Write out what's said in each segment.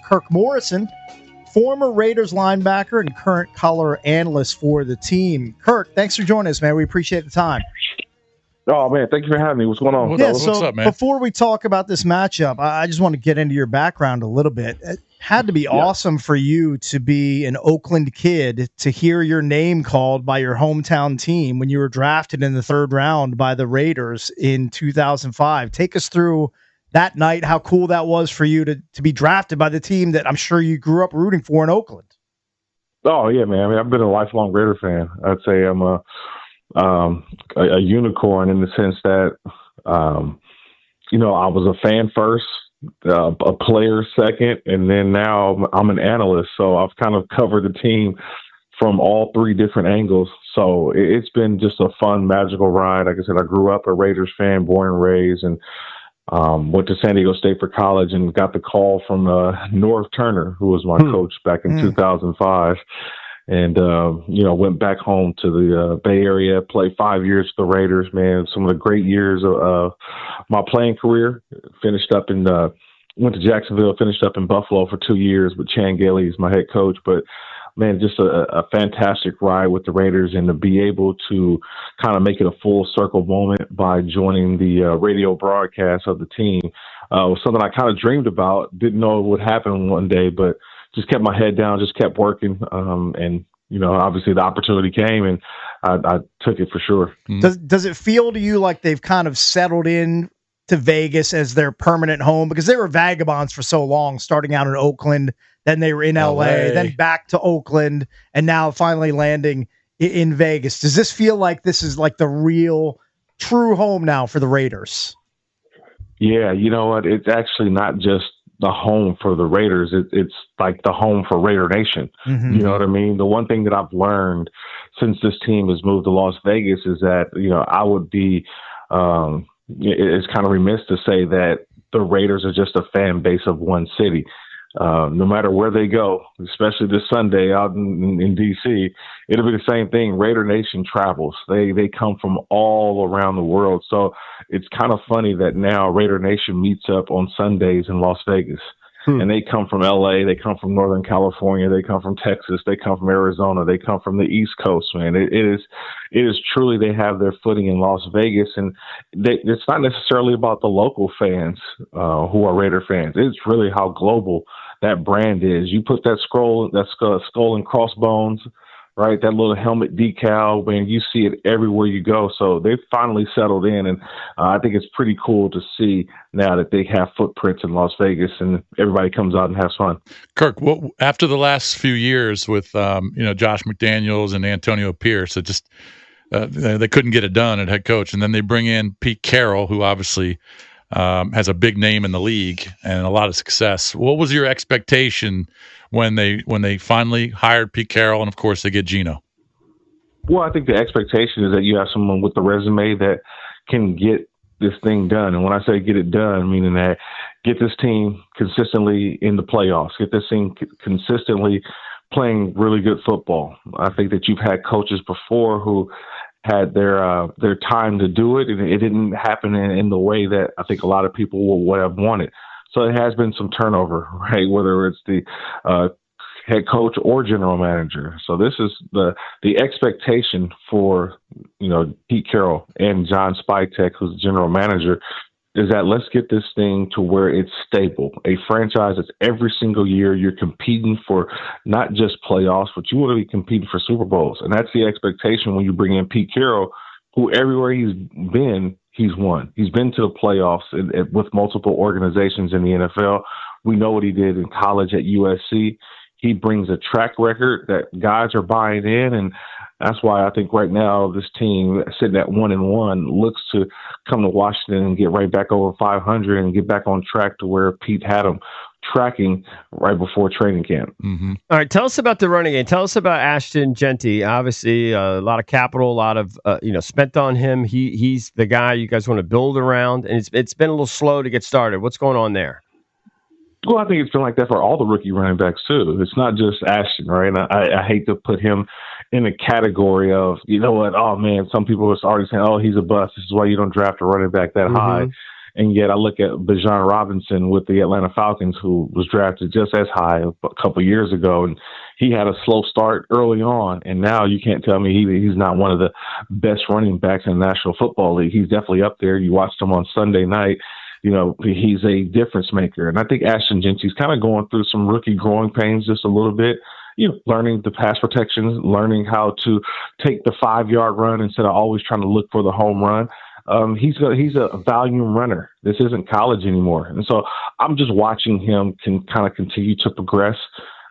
Kirk Morrison, former Raiders linebacker and current color analyst for the team. Kirk, thanks for joining us, man. We appreciate the time. Oh, man, thank you for having me. What's going on? What's up, man? Before we talk about this matchup, I just want to get into your background a little bit. It had to be awesome for you to be an Oakland kid, to hear your name called by your hometown team when you were drafted in the 3rd round by the Raiders in 2005. Take us through that night, how cool that was for you to be drafted by the team that I'm sure you grew up rooting for in Oakland. Oh, yeah, man. I mean, I've been a lifelong Raider fan. I'd say I'm a unicorn in the sense that, I was a fan first, a player second, and then now I'm an analyst. So I've kind of covered the team from all 3 different angles. So it's been just a fun, magical ride. Like I said, I grew up a Raiders fan, born and raised, and went to San Diego State for college and got the call from Norv Turner, who was my coach back in 2005. And, went back home to the Bay Area, played 5 years for the Raiders, man. Some of the great years of my playing career. Finished up went to Jacksonville, finished up in Buffalo for 2 years with Chan Gailey as my head coach. But, man, just a fantastic ride with the Raiders, and to be able to kind of make it a full circle moment by joining the radio broadcast of the team was something I kind of dreamed about. Didn't know it would happen one day, but just kept my head down, just kept working. And, obviously the opportunity came, and I took it for sure. Does it feel to you like they've kind of settled in to Vegas as their permanent home? Because they were vagabonds for so long, starting out in Oakland, then they were in LA, then back to Oakland, and now finally landing in Vegas. Does this feel like this is like the real, true home now for the Raiders? Yeah, you know what? It's actually not just the home for the Raiders. It's like the home for Raider Nation. Mm-hmm. You know what I mean? The one thing that I've learned since this team has moved to Las Vegas is that, I would be, it's kind of remiss to say that the Raiders are just a fan base of one city. No matter where they go, especially this Sunday out in D.C., it'll be the same thing. Raider Nation travels. They come from all around the world. So it's kind of funny that now Raider Nation meets up on Sundays in Las Vegas. And they come from L.A., they come from Northern California, they come from Texas, they come from Arizona, they come from the East Coast, man. It is truly, they have their footing in Las Vegas, and it's not necessarily about the local fans who are Raider fans. It's really how global that brand is. You put that skull and crossbones, right, that little helmet decal, man, you see it everywhere you go. So they've finally settled in, and I think it's pretty cool to see now that they have footprints in Las Vegas and everybody comes out and has fun. Kirk, after the last few years with Josh McDaniels and Antonio Pierce, it just they couldn't get it done at head coach, and then they bring in Pete Carroll, who obviously has a big name in the league and a lot of success. What was your expectation when they finally hired Pete Carroll, and of course they get Geno? Well, I think the expectation is that you have someone with the resume that can get this thing done. And when I say get it done, meaning that get this team consistently in the playoffs, get this team consistently playing really good football. I think that you've had coaches before who had their time to do it, and it didn't happen in the way that I think a lot of people would have wanted. So it has been some turnover, right? Whether it's the head coach or general manager. So this is the expectation for, Pete Carroll and John Spytek, who's the general manager, is that let's get this thing to where it's stable. A franchise that's every single year you're competing for not just playoffs, but you want to be competing for Super Bowls. And that's the expectation when you bring in Pete Carroll, who everywhere he's been, he's won. He's been to the playoffs with multiple organizations in the NFL. We know what he did in college at USC. He brings a track record that guys are buying in, and that's why I think right now this team sitting at 1-1 looks to come to Washington and get right back over 500 and get back on track to where Pete had them tracking right before training camp. Mm-hmm. All right, tell us about the running game. Tell us about Ashton, Genty. Obviously, a lot of capital, a lot of spent on him. He's the guy you guys want to build around, and it's been a little slow to get started. What's going on there? Well, I think it's been like that for all the rookie running backs, too. It's not just Ashton, right? And I hate to put him in a category of, you know what, oh, man, some people are already saying, oh, he's a bust. This is why you don't draft a running back that high. And yet I look at Bijan Robinson with the Atlanta Falcons, who was drafted just as high a couple years ago, and he had a slow start early on, and now you can't tell me he's not one of the best running backs in the National Football League. He's definitely up there. You watched him on Sunday night. He's a difference maker. And I think Ashton Genty's kind of going through some rookie growing pains just a little bit, learning the pass protections, learning how to take the 5-yard run instead of always trying to look for the home run. He's a volume runner. This isn't college anymore. And so I'm just watching him can kind of continue to progress.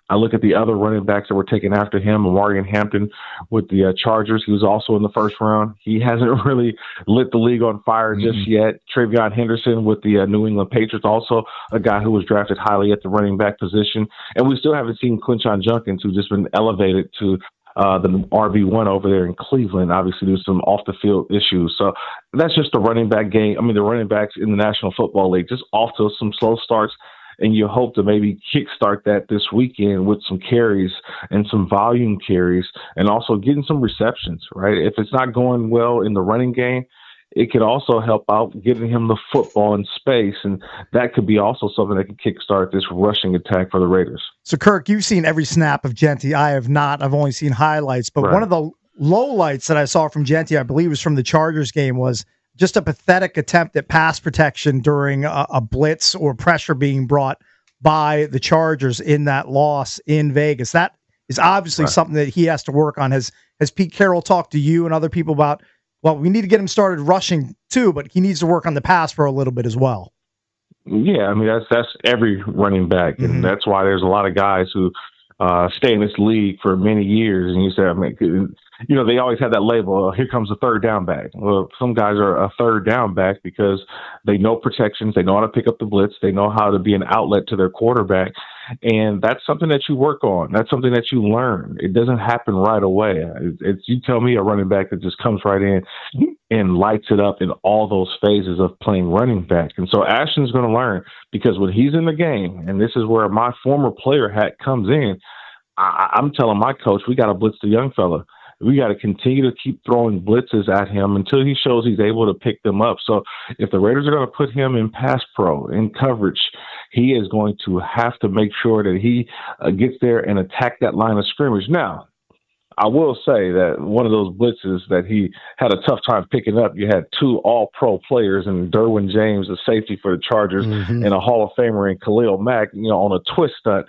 I look at the other running backs that were taken after him, Amarian Hampton with the Chargers. He was also in the first round. He hasn't really lit the league on fire just yet. Travion Henderson with the New England Patriots, also a guy who was drafted highly at the running back position. And we still haven't seen Quinshon Judkins, who's just been elevated to the RB1 over there in Cleveland, obviously due to some off-the-field issues. So that's just the running back game. I mean, the running backs in the National Football League, just off to some slow starts. And you hope to maybe kickstart that this weekend with some carries and some volume carries and also getting some receptions, right? If it's not going well in the running game, it could also help out getting him the football in space. And that could be also something that could kickstart this rushing attack for the Raiders. So, Kirk, you've seen every snap of Genty. I have not. I've only seen highlights. But one of the lowlights that I saw from Genty, I believe was from the Chargers game, was just a pathetic attempt at pass protection during a blitz or pressure being brought by the Chargers in that loss in Vegas. That is obviously something that he has to work on. Has Pete Carroll talked to you and other people about, well, we need to get him started rushing too, but he needs to work on the pass for a little bit as well? Yeah, I mean, that's every running back, and that's why there's a lot of guys who stay in this league for many years. And you say, I mean, they always have that label, here comes a third down back. Well, some guys are a third down back because they know protections, they know how to pick up the blitz, they know how to be an outlet to their quarterback. And that's something that you work on. That's something that you learn. It doesn't happen right away. You tell me a running back that just comes right in and lights it up in all those phases of playing running back. And so Ashton's going to learn, because when he's in the game, and this is where my former player hat comes in, I'm telling my coach, we got to blitz the young fella. We got to continue to keep throwing blitzes at him until he shows he's able to pick them up. So if the Raiders are going to put him in pass pro, in coverage, he is going to have to make sure that he gets there and attack that line of scrimmage. Now, I will say that one of those blitzes that he had a tough time picking up, you had 2 all-pro players, and Derwin James, a safety for the Chargers, and a Hall of Famer in Khalil Mack, on a twist stunt.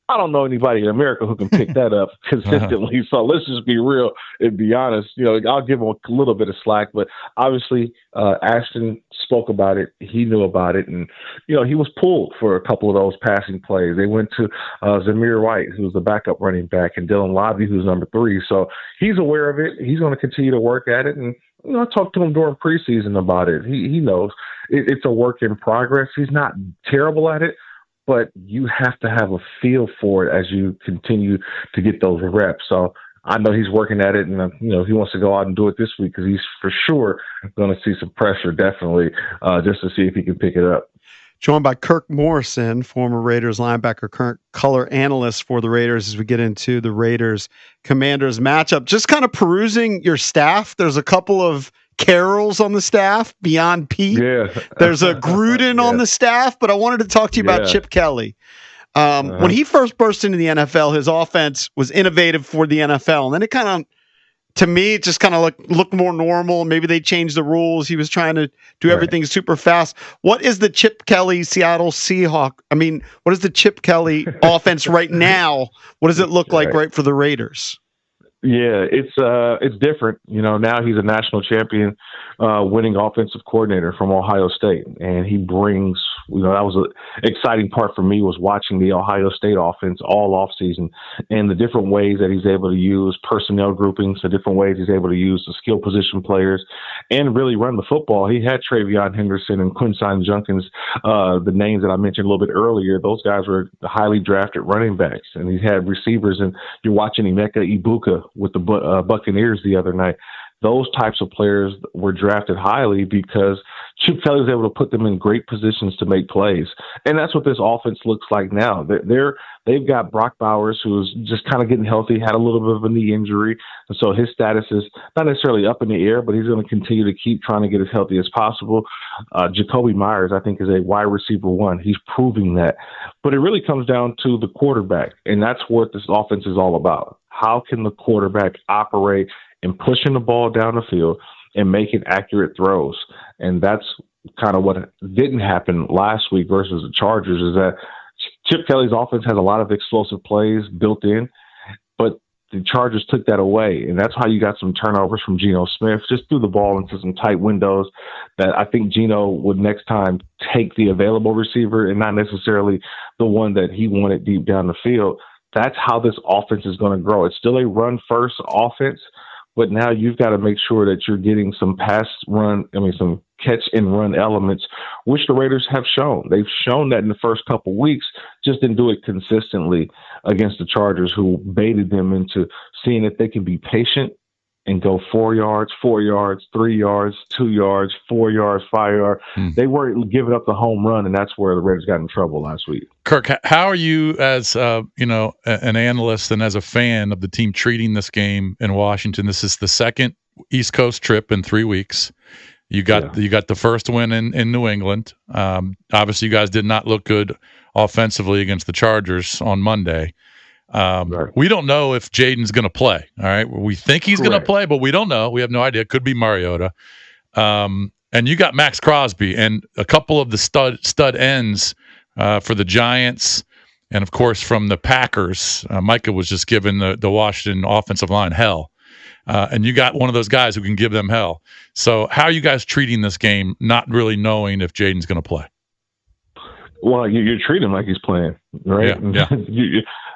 I don't know anybody in America who can pick that up consistently. So let's just be real and be honest. I'll give him a little bit of slack, but obviously Ashton spoke about it. He knew about it, and he was pulled for a couple of those passing plays. They went to Zamir White, who's the backup running back, and Dylan Lobby, who's number 3. So he's aware of it. He's going to continue to work at it, and I talked to him during preseason about it. He knows it's a work in progress. He's not terrible at it, but you have to have a feel for it as you continue to get those reps. So I know he's working at it, and he wants to go out and do it this week, because he's for sure going to see some pressure, definitely, just to see if he can pick it up. Joined by Kirk Morrison, former Raiders linebacker, current color analyst for the Raiders, as we get into the Raiders-Commanders matchup. Just kind of perusing your staff, there's a couple of Carrolls on the staff beyond Pete. Yeah. There's a Gruden on the staff, but I wanted to talk to you about Chip Kelly. When he first burst into the NFL, his offense was innovative for the NFL. And then it kind of, to me, it just kind of looked more normal. Maybe they changed the rules. He was trying to do everything super fast. What is the Chip Kelly Seattle Seahawk? I mean, what is the Chip Kelly offense right now? What does it look like right for the Raiders? Yeah, it's different. Now he's a national champion, winning offensive coordinator from Ohio State, and he brings. That was an exciting part for me, was watching the Ohio State offense all offseason, and the different ways that he's able to use personnel groupings, the different ways he's able to use the skill position players, and really run the football. He had Travion Henderson and Quinshon Judkins, the names that I mentioned a little bit earlier. Those guys were highly drafted running backs, and he had receivers. And you're watching Emeka Ibuka with the Buccaneers the other night. those types of players were drafted highly because Chip Kelly was able to put them in great positions to make plays. And that's what this offense looks like now. They've got Brock Bowers, who's just kind of getting healthy, had a little bit of a knee injury. And so his status is not necessarily up in the air, but he's going to continue to keep trying to get as healthy as possible. Jacoby Myers, I think, is a wide receiver one. He's proving that. But it really comes down to the quarterback, and that's what this offense is all about. How can the quarterback operate in pushing the ball down the field and making accurate throws? And that's kind of what didn't happen last week versus the Chargers, is that Chip Kelly's offense has a lot of explosive plays built in, but the Chargers took that away. And that's how you got some turnovers from Geno Smith. Just threw the ball into some tight windows that I think Geno would next time take the available receiver and not necessarily the one that he wanted deep down the field. That's how this offense is going to grow. It's still a run-first offense, but now you've got to make sure that you're getting some some catch and run elements, which the Raiders have shown. They've shown that in the first couple weeks, just didn't do it consistently against the Chargers, who baited them into seeing that they can be patient and go 4 yards, 4 yards, 3 yards, 2 yards, 4 yards, 5 yards. They weren't giving up the home run, and that's where the Raiders got in trouble last week. Kirk, how are you as an analyst and as a fan of the team treating this game in Washington? This is the second East Coast trip in 3 weeks. You got the first win in New England. Obviously, you guys did not look good offensively against the Chargers on Monday. Right. We don't know if Jaden's going to play. All right, we think he's going to play, but we don't know. We have no idea. It could be Mariota. And you got Max Crosby and a couple of the stud ends for the Giants, and of course from the Packers. Micah was just giving the Washington offensive line hell. And you got one of those guys who can give them hell. So how are you guys treating this game, not really knowing if Jaden's going to play? Well, you're treating him like he's playing, right? Yeah.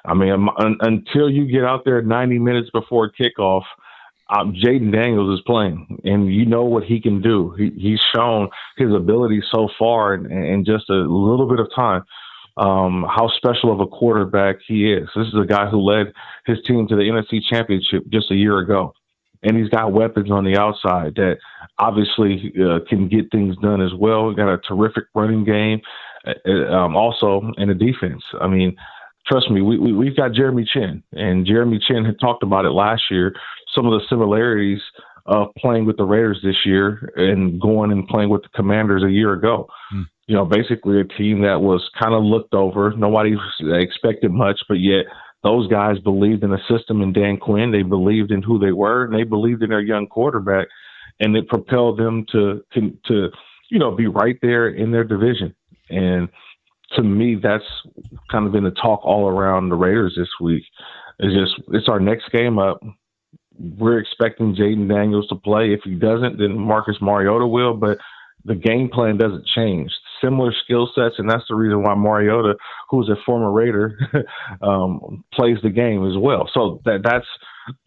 Until you get out there 90 minutes before kickoff, Jaden Daniels is playing, and you know what he can do. He's shown his ability so far in just a little bit of time, how special of a quarterback he is. This is a guy who led his team to the NFC Championship just a year ago. And he's got weapons on the outside that obviously can get things done as well. He's got a terrific running game, also in the defense. I mean, trust me, we've got Jeremy Chin, and Jeremy Chin had talked about it last year, some of the similarities of playing with the Raiders this year and going and playing with the Commanders a year ago. You know, basically a team that was kind of looked over. Nobody expected much, but yet those guys believed in the system and Dan Quinn. They believed in who they were, and they believed in their young quarterback, and it propelled them to be right there in their division. And to me, that's kind of been the talk all around the Raiders this week. It's our next game up. We're expecting Jaden Daniels to play. If he doesn't, then Marcus Mariota will, but the game plan doesn't change. Similar skill sets, and that's the reason why Mariota, who's a former Raider, plays the game as well. So that's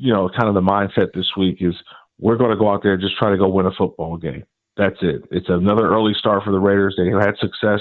kind of the mindset this week is we're going to go out there and just try to go win a football game. That's it. It's another early start for the Raiders. They had success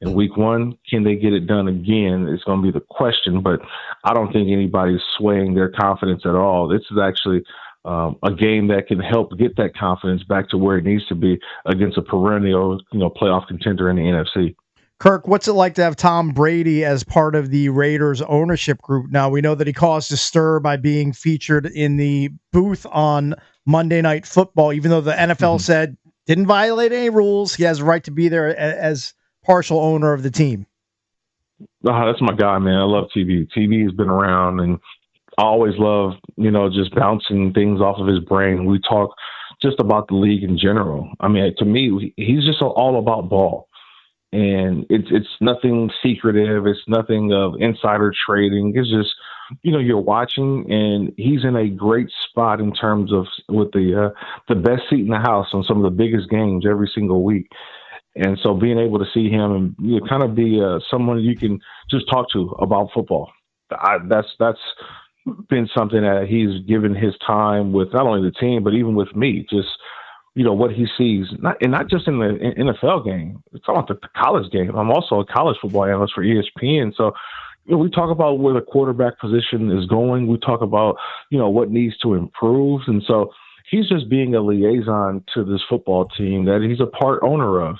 in week one. Can they get it done again? It's going to be the question, but I don't think anybody's swaying their confidence at all. This is actually a game that can help get that confidence back to where it needs to be against a perennial, playoff contender in the NFC. Kirk, what's it like to have Tom Brady as part of the Raiders ownership group? Now, we know that he caused a stir by being featured in the booth on Monday Night Football, even though the NFL said didn't violate any rules. He has a right to be there as partial owner of the team. Oh, that's my guy, man. I love TV. TV has been around, and I always love, just bouncing things off of his brain. We talk just about the league in general. I mean, to me, he's just all about ball. And it's nothing secretive. It's nothing of insider trading. It's just, you're watching, and he's in a great spot in terms of with the best seat in the house on some of the biggest games every single week. And so being able to see him and kind of be someone you can just talk to about football, that's been something that he's given his time with not only the team, but even with me, just, what he sees, not just in the NFL game. It's all about the college game. I'm also a college football analyst for ESPN. So, we talk about where the quarterback position is going. We talk about, what needs to improve. And so He's just being a liaison to this football team that he's a part owner of.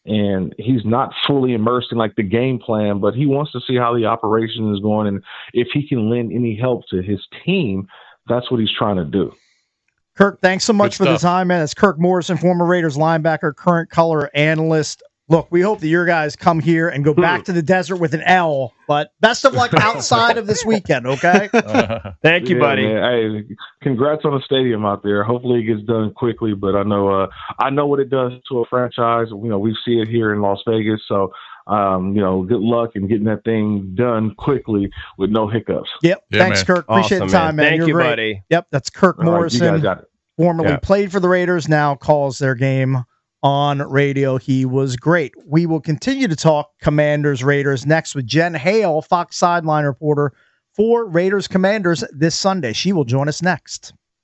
And he's not fully immersed in like the game plan, but he wants to see how the operation is going. And if he can lend any help to his team, that's what he's trying to do. Kirk, thanks so much for the time, man. It's Kirk Morrison, former Raiders linebacker, current color analyst. Look, we hope that your guys come here and go back to the desert with an L, but best of luck outside of this weekend, okay? Thank you, buddy. Man. Hey, congrats on the stadium out there. Hopefully it gets done quickly, but I know what it does to a franchise. We see it here in Las Vegas, so good luck in getting that thing done quickly with no hiccups. Yep. Yeah, Thanks, man. Kirk. Appreciate the time, man. Thank You're you, great. buddy. Yep, that's Kirk All right, Morrison, you guys got it. formerly played for the Raiders, now calls their game on radio. He was great. We will continue to talk Commanders Raiders next with Jen Hale, Fox sideline reporter for Raiders Commanders this Sunday. She will join us next.